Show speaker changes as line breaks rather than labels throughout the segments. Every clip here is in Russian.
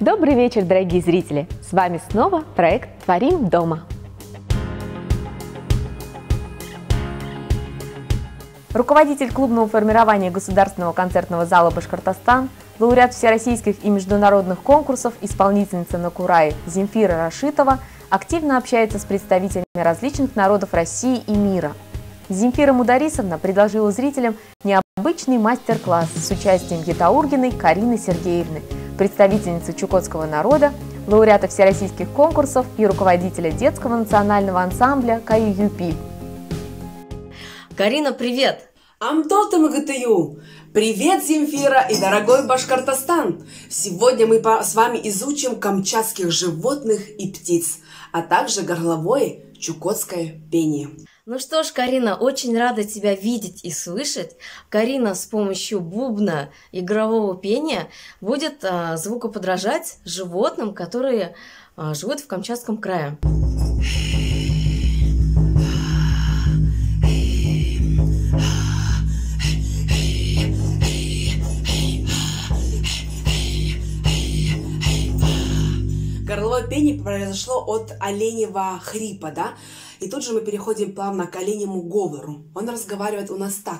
Добрый вечер, дорогие зрители! С вами снова проект «Творим дома». Руководитель клубного формирования Государственного концертного зала «Башкортостан», лауреат всероссийских и международных конкурсов, исполнительница на курае Земфира Рашитова активно общается с представителями различных народов России и мира. Земфира Мударисовна предложила зрителям необычный мастер-класс с участием гетаургиной Карины Сергеевны, представительницы чукотского народа, лауреата всероссийских конкурсов и руководителя детского национального ансамбля КАИ-ЮПИ.
Карина, привет!
Амтота МГТЮ! Привет, Земфира и дорогой Башкортостан! Сегодня мы с вами изучим камчатских животных и птиц, а также горловое чукотское пение.
Ну что ж, Карина, очень рада тебя видеть и слышать. Карина с помощью бубна игрового пения будет звукоподражать животным, которые живут в Камчатском крае.
Горловое пение произошло от оленевого хрипа, да? И тут же мы переходим плавно к оленему говору. Он разговаривает у нас так.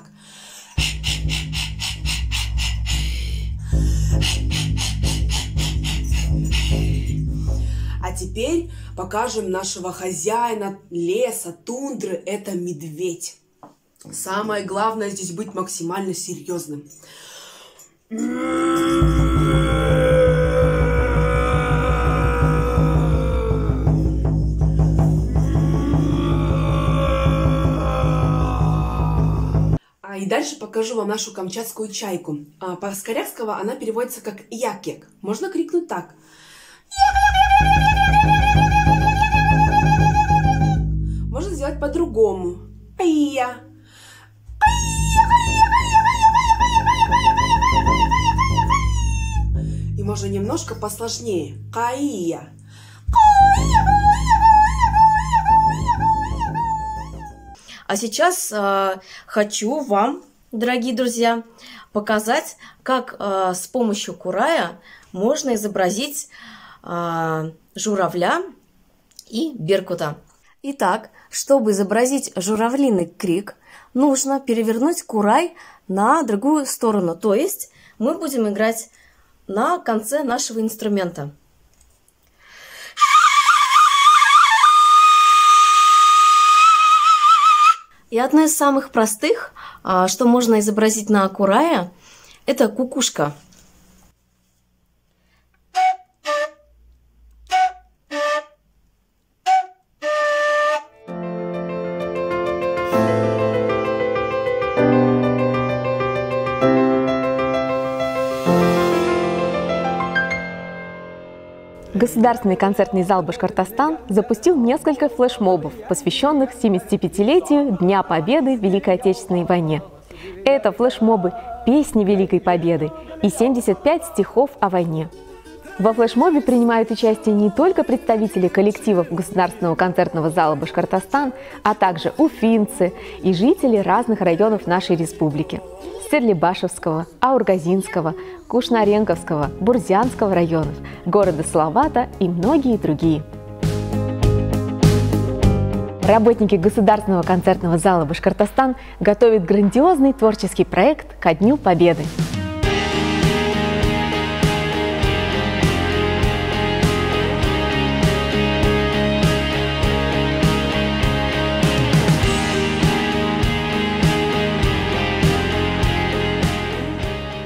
А теперь покажем нашего хозяина леса, тундры. Это медведь. Самое главное здесь быть максимально серьезным. И дальше покажу вам нашу камчатскую чайку. С корякского она переводится как якек. Можно крикнуть так. Можно сделать по-другому. Пия. И можно немножко посложнее. Каия.
А сейчас хочу вам, дорогие друзья, показать, как с помощью курая можно изобразить журавля и беркута. Итак, чтобы изобразить журавлиный крик, нужно перевернуть курай на другую сторону. То есть мы будем играть на конце нашего инструмента. И одно из самых простых, что можно изобразить на курае, это кукушка.
Государственный концертный зал «Башкортостан» запустил несколько флешмобов, посвященных 75-летию Дня Победы в Великой Отечественной войне. Это флешмобы «Песни Великой Победы» и 75 стихов о войне. Во флешмобе принимают участие не только представители коллективов Государственного концертного зала «Башкортостан», а также уфимцы и жители разных районов нашей республики – Стерлибашевского, Аургазинского, Кушнаренковского, Бурзянского районов, города Салавата и многие другие. Работники Государственного концертного зала «Башкортостан» готовят грандиозный творческий проект ко Дню Победы.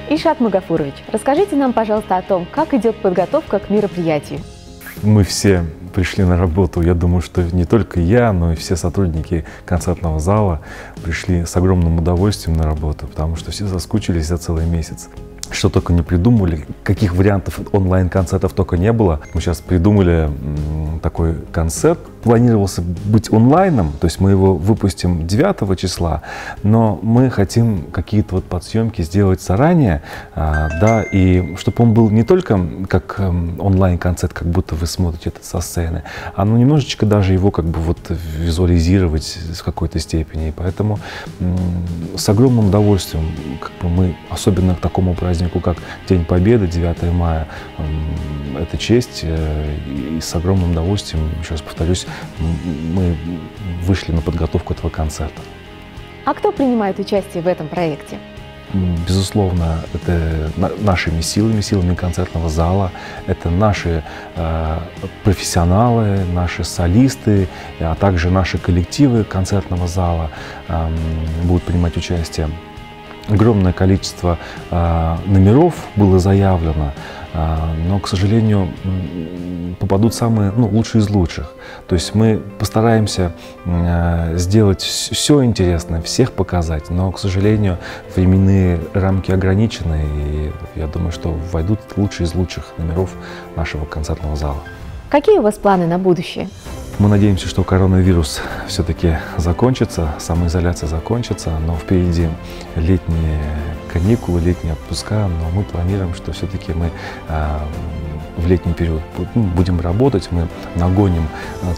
Ильшат Магафурович, расскажите нам, пожалуйста, о том, как идет подготовка к мероприятию.
Мы все пришли на работу. Я думаю, что не только я, но и все сотрудники концертного зала пришли с огромным удовольствием на работу, потому что все соскучились за целый месяц. Что только не придумали, каких вариантов онлайн-концертов только не было. Мы сейчас придумали такой концерт. Планировался быть онлайном, то есть мы его выпустим 9 числа, но мы хотим какие-то вот подсъемки сделать заранее, да, и чтобы он был не только как онлайн-концерт, как будто вы смотрите это со сцены, а ну немножечко даже его как бы вот визуализировать в какой-то степени. И поэтому с огромным удовольствием мы, особенно к такому празднику, как День Победы, 9 мая, это честь, и с огромным удовольствием, еще раз повторюсь, мы вышли на подготовку этого концерта.
А кто принимает участие в этом проекте?
Безусловно, это нашими силами концертного зала, это наши профессионалы, наши солисты, а также наши коллективы концертного зала будут принимать участие. Огромное количество номеров было заявлено, но, к сожалению, попадут самые лучшие из лучших. То есть мы постараемся сделать все интересное, всех показать, но, к сожалению, временные рамки ограничены, и я думаю, что войдут лучшие из лучших номеров нашего концертного зала.
Какие у вас планы на будущее?
Мы надеемся, что коронавирус все-таки закончится, самоизоляция закончится, но впереди летние каникулы, летние отпуска, но мы планируем, что все-таки мы в летний период будем работать, мы нагоним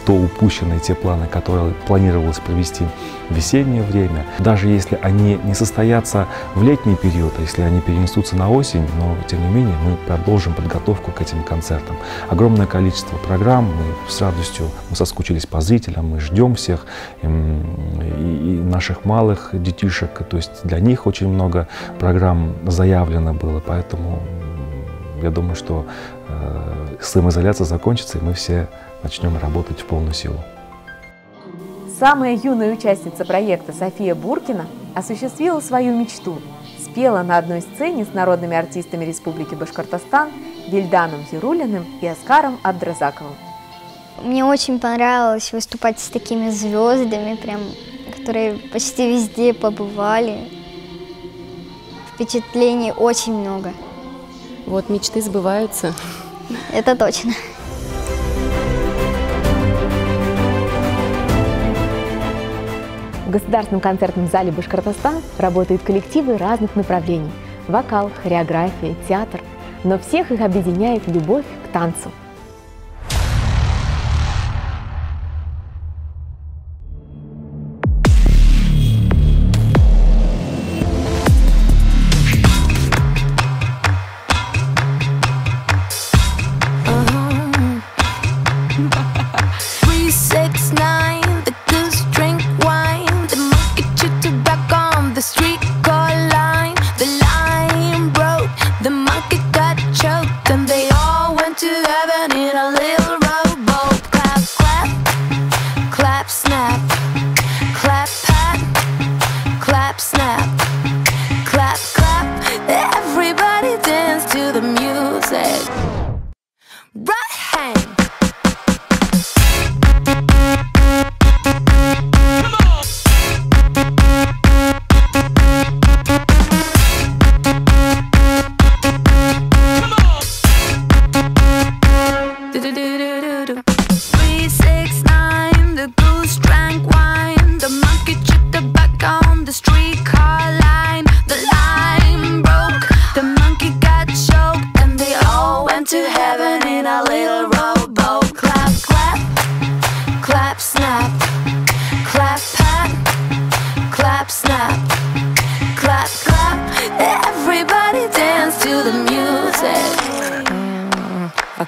то упущенное, те планы, которые планировалось провести в весеннее время. Даже если они не состоятся в летний период, если они перенесутся на осень, но тем не менее мы продолжим подготовку к этим концертам. Огромное количество программ, мы с радостью, мы соскучились по зрителям, мы ждем всех, и наших малых детишек, то есть для них очень много программ заявлено было, поэтому я думаю, что самоизоляция закончится, и мы все начнем работать в полную силу.
Самая юная участница проекта София Буркина осуществила свою мечту. Спела на одной сцене с народными артистами Республики Башкортостан Вильданом Зирулиным и Оскаром Абдразаковым.
Мне очень понравилось выступать с такими звездами, которые почти везде побывали. Впечатлений очень много.
Вот мечты сбываются.
Это точно.
В Государственном концертном зале Башкортостан работают коллективы разных направлений – вокал, хореография, театр. Но всех их объединяет любовь к танцу.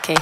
Okay.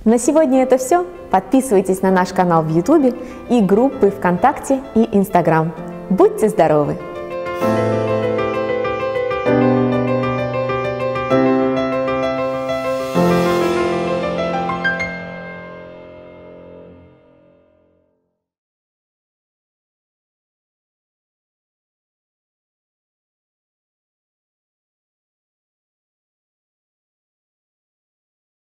На сегодня это все. Подписывайтесь на наш канал в YouTube и группы ВКонтакте и Инстаграм. Будьте здоровы!